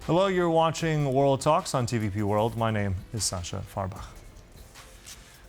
Hello, you're watching World Talks on TVP World. My name is Sasha Farbach.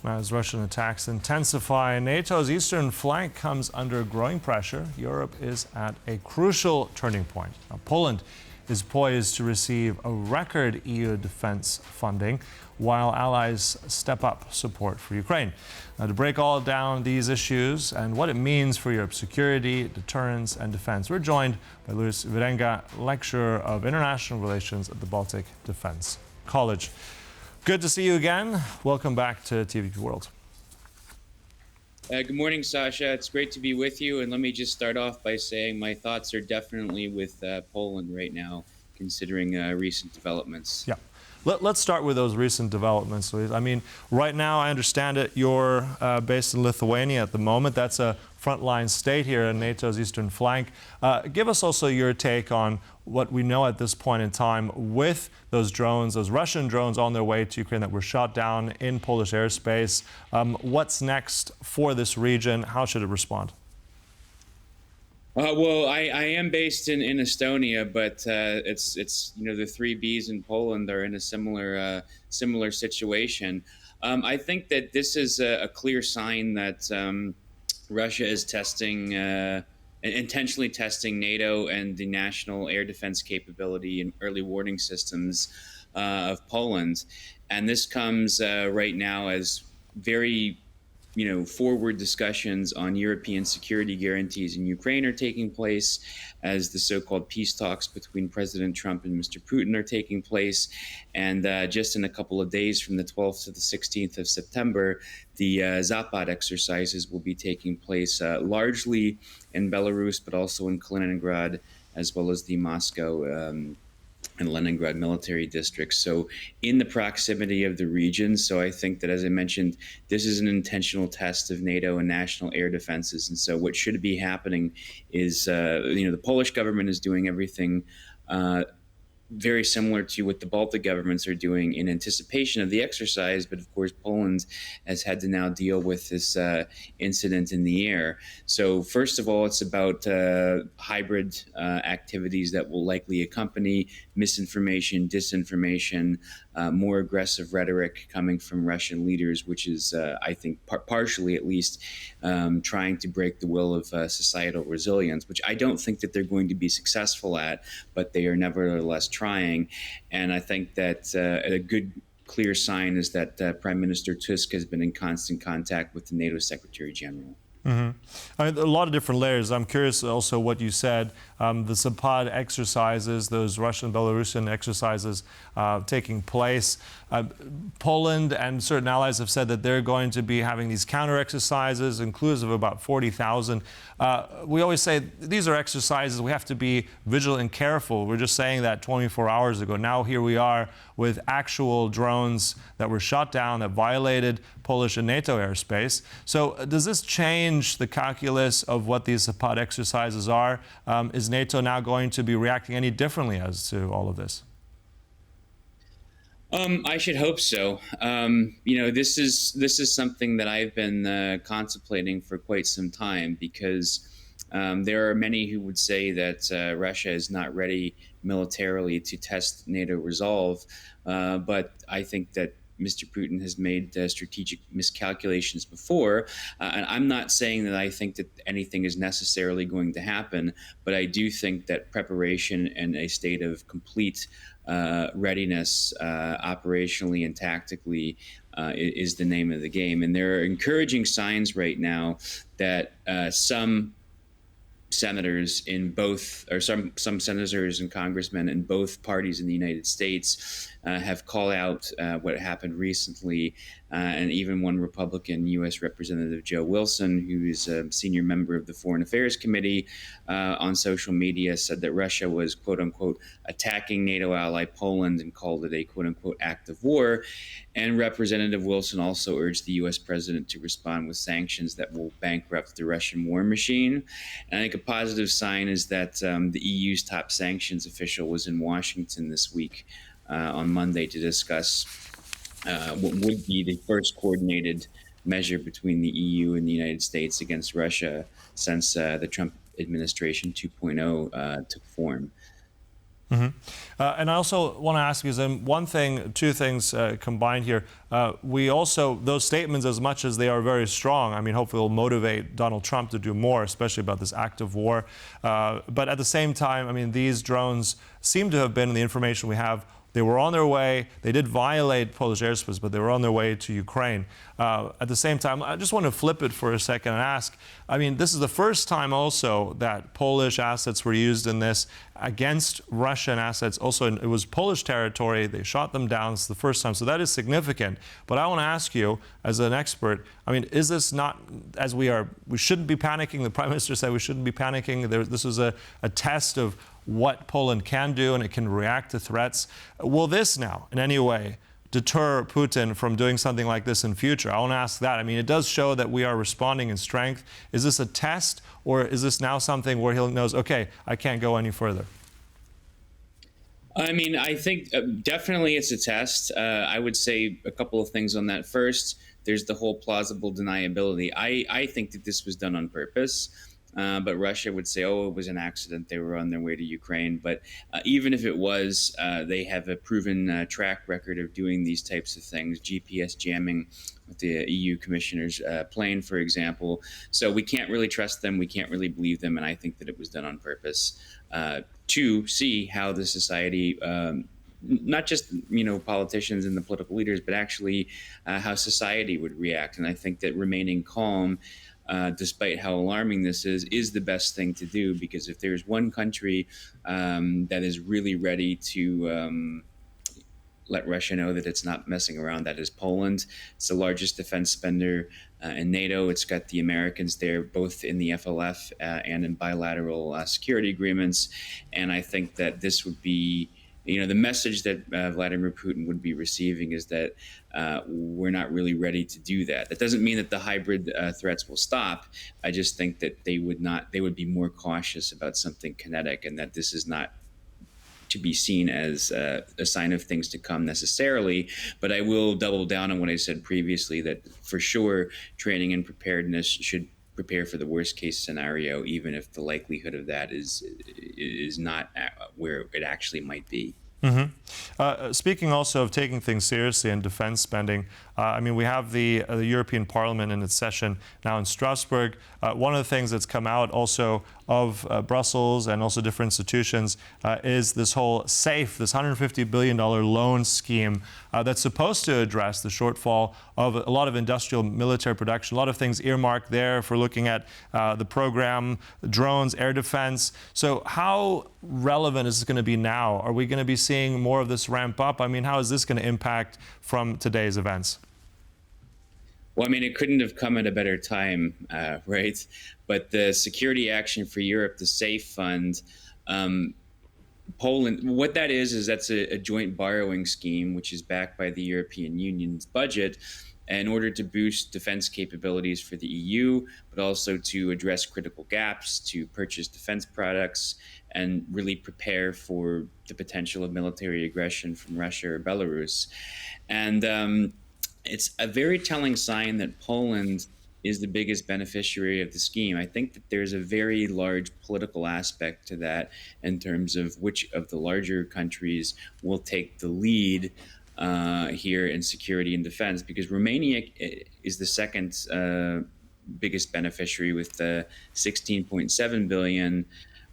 As Russian attacks intensify, NATO's eastern flank comes under growing pressure. Europe is at a crucial turning point. Now, Poland is poised to receive a record EU defense funding, while allies step up support for Ukraine. Now, to break all down these issues and what it means for Europe's security, deterrence, and defense, we're joined by Loius Wierenga, Lecturer of International Relations at the Baltic Defence College. Good to see you again. Welcome back to TVP World. Good morning, Sasha. It's great to be with you. And let me just start off by saying my thoughts are definitely with Poland right now, considering recent developments. Yeah. Let's start with those recent developments, Louise. I mean, right now, I understand it, you're based in Lithuania at the moment. That's a frontline state here in NATO's eastern flank. Give us also your take on what we know at this point in time with those drones, those Russian drones on their way to Ukraine that were shot down in Polish airspace. What's next for this region? How should it respond? Well, I am based in Estonia, but it's the three Bs in Poland are in a similar situation. I think that this is a clear sign that Russia is intentionally testing NATO and the national air defense capability and early warning systems of Poland, and this comes right now as very forward discussions on European security guarantees in Ukraine are taking place, as the so-called peace talks between President Trump and Mr. Putin are taking place. And just in a couple of days, from the 12th to the 16th of September, the Zapad exercises will be taking place largely in Belarus, but also in Kaliningrad, as well as the Moscow and Leningrad military districts. So in the proximity of the region. So I think that, as I mentioned, this is an intentional test of NATO and national air defenses. And so what should be happening is, the Polish government is doing everything very similar to what the Baltic governments are doing in anticipation of the exercise. But of course, Poland has had to now deal with this incident in the air. So first of all, it's about hybrid activities that will likely accompany misinformation, disinformation, more aggressive rhetoric coming from Russian leaders, which is, I think, partially at least, trying to break the will of societal resilience, which I don't think that they're going to be successful at, but they are nevertheless trying. And I think that a good, clear sign is that Prime Minister Tusk has been in constant contact with the NATO Secretary General. Mm-hmm. I mean, a lot of different layers. I'm curious also what you said. The Zapad exercises, those Russian-Belarusian exercises taking place. Poland and certain allies have said that they're going to be having these counter exercises, inclusive of about 40,000. We always say these are exercises. We have to be vigilant and careful. We're just saying that 24 hours ago. Now here we are with actual drones that were shot down that violated Polish and NATO airspace. So does this change the calculus of what these Zapad exercises are? Is NATO now going to be reacting any differently as to all of this? I should hope so. This is something that I've been contemplating for quite some time, because there are many who would say that Russia is not ready militarily to test NATO resolve, but I think that Mr. Putin has made strategic miscalculations before. And I'm not saying that I think that anything is necessarily going to happen, but I do think that preparation and a state of complete readiness operationally and tactically is the name of the game. And there are encouraging signs right now that some senators in both, or some senators and congressmen in both parties in the United States have called out what happened recently, and even one Republican U.S. Representative Joe Wilson, who is a senior member of the Foreign Affairs Committee, on social media said that Russia was, quote unquote, attacking NATO ally Poland, and called it a, quote unquote, act of war. And Representative Wilson also urged the U.S. president to respond with sanctions that will bankrupt the Russian war machine. And I think a positive sign is that the EU's top sanctions official was in Washington this week on Monday to discuss what would be the first coordinated measure between the EU and the United States against Russia since the Trump administration 2.0 took form. And I also want to ask you, two things combined here. We also, those statements, as much as they are very strong, I mean, hopefully will motivate Donald Trump to do more, especially about this act of war. But at the same time, I mean, these drones seem to have been, in the information we have, they were on their way. They did violate Polish airspace, but they were on their way to Ukraine. At the same time, I just want to flip it for a second and ask, I mean, this is the first time also that Polish assets were used in this against Russian assets. Also, it was Polish territory. They shot them down. It's the first time. So that is significant. But I want to ask you, as an expert, I mean, is this not, as we shouldn't be panicking. The Prime Minister said we shouldn't be panicking. This is a test of what Poland can do, and it can react to threats. Will this now, in any way, deter Putin from doing something like this in future? I want to ask that. I mean, it does show that we are responding in strength. Is this a test, or is this now something where he knows, okay, I can't go any further? I mean, I think definitely it's a test. I would say a couple of things on that. First, there's the whole plausible deniability. I think that this was done on purpose. But Russia would say, oh, it was an accident. They were on their way to Ukraine. But even if it was, they have a proven track record of doing these types of things, GPS jamming with the EU commissioner's plane, for example. So we can't really trust them. We can't really believe them. And I think that it was done on purpose to see how the society, not just, politicians and the political leaders, but actually how society would react. And I think that remaining calm, despite how alarming this is the best thing to do, because if there's one country that is really ready to let Russia know that it's not messing around, that is Poland. It's the largest defense spender in NATO. It's got the Americans there, both in the FLF and in bilateral security agreements. And I think that this would be, the message that Vladimir Putin would be receiving is that we're not really ready to do that. That doesn't mean that the hybrid threats will stop. I just think that they would be more cautious about something kinetic, and that this is not to be seen as a sign of things to come necessarily. But I will double down on what I said previously, that for sure training and preparedness should prepare for the worst case scenario, even if the likelihood of that is not where it actually might be. Speaking also of taking things seriously and defense spending, I mean, we have the European Parliament in its session now in Strasbourg. One of the things that's come out also of Brussels and also different institutions is this whole SAFE, this $150 billion loan scheme that's supposed to address the shortfall of a lot of industrial military production, a lot of things earmarked there for looking at the program, drones, air defense. So how relevant is this going to be now? Are we going to be seeing more of this ramp up? I mean, how is this going to impact from today's events? Well, I mean, it couldn't have come at a better time, right? But the Security Action for Europe, the SAFE Fund, Poland, what that is that's a joint borrowing scheme, which is backed by the European Union's budget in order to boost defense capabilities for the EU, but also to address critical gaps, to purchase defense products, and really prepare for the potential of military aggression from Russia or Belarus. And it's a very telling sign that Poland is the biggest beneficiary of the scheme. I think that there's a very large political aspect to that in terms of which of the larger countries will take the lead here in security and defense, because Romania is the second biggest beneficiary with the 16.7 billion,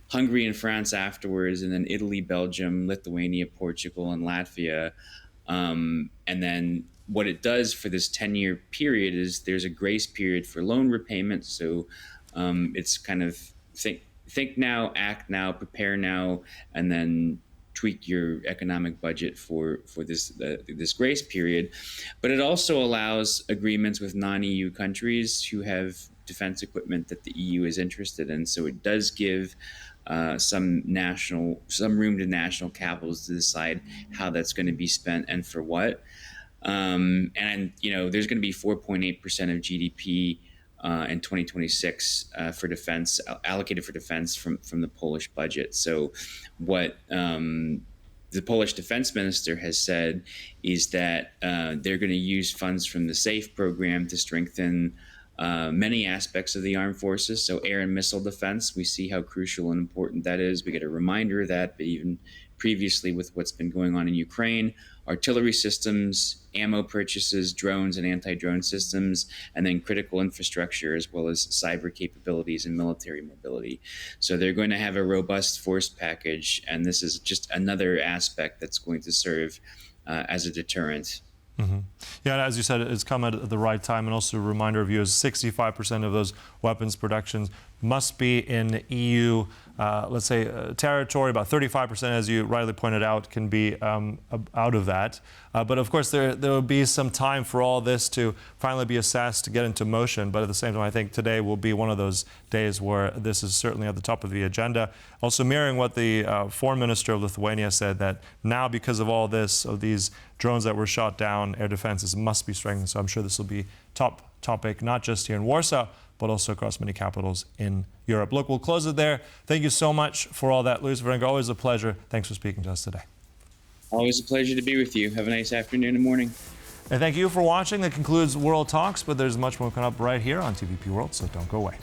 Hungary and France afterwards, and then Italy, Belgium, Lithuania, Portugal, and Latvia. And then what it does for this 10-year period is there's a grace period for loan repayment. So it's kind of think now, act now, prepare now, and then tweak your economic budget for this grace period. But it also allows agreements with non-EU countries who have defense equipment that the EU is interested in. So it does give some room to national capitals to decide how that's going to be spent and for what. And there's going to be 4.8% of GDP in 2026 for defense, allocated for defense from the Polish budget. So what the Polish defense minister has said is that they're going to use funds from the SAFE program to strengthen many aspects of the armed forces. So air and missile defense, we see how crucial and important that is. We get a reminder of that, but even previously with what's been going on in Ukraine, artillery systems, ammo purchases, drones and anti-drone systems, and then critical infrastructure, as well as cyber capabilities and military mobility. So they're going to have a robust force package, and this is just another aspect that's going to serve as a deterrent. Mm-hmm. Yeah, and as you said, it's come at the right time, and also a reminder of you is 65% of those weapons productions must be in EU, let's say, territory. About 35%, as you rightly pointed out, can be out of that. But of course, there will be some time for all this to finally be assessed, to get into motion. But at the same time, I think today will be one of those days where this is certainly at the top of the agenda. Also mirroring what the foreign minister of Lithuania said, that now because of all this, of these drones that were shot down, air defenses must be strengthened. So I'm sure this will be top topic, not just here in Warsaw, but also across many capitals in Europe. Look, we'll close it there. Thank you so much for all that, Loius Wierenga. Always a pleasure. Thanks for speaking to us today. Always a pleasure to be with you. Have a nice afternoon and morning. And thank you for watching. That concludes World Talks, but there's much more coming up right here on TVP World, so don't go away.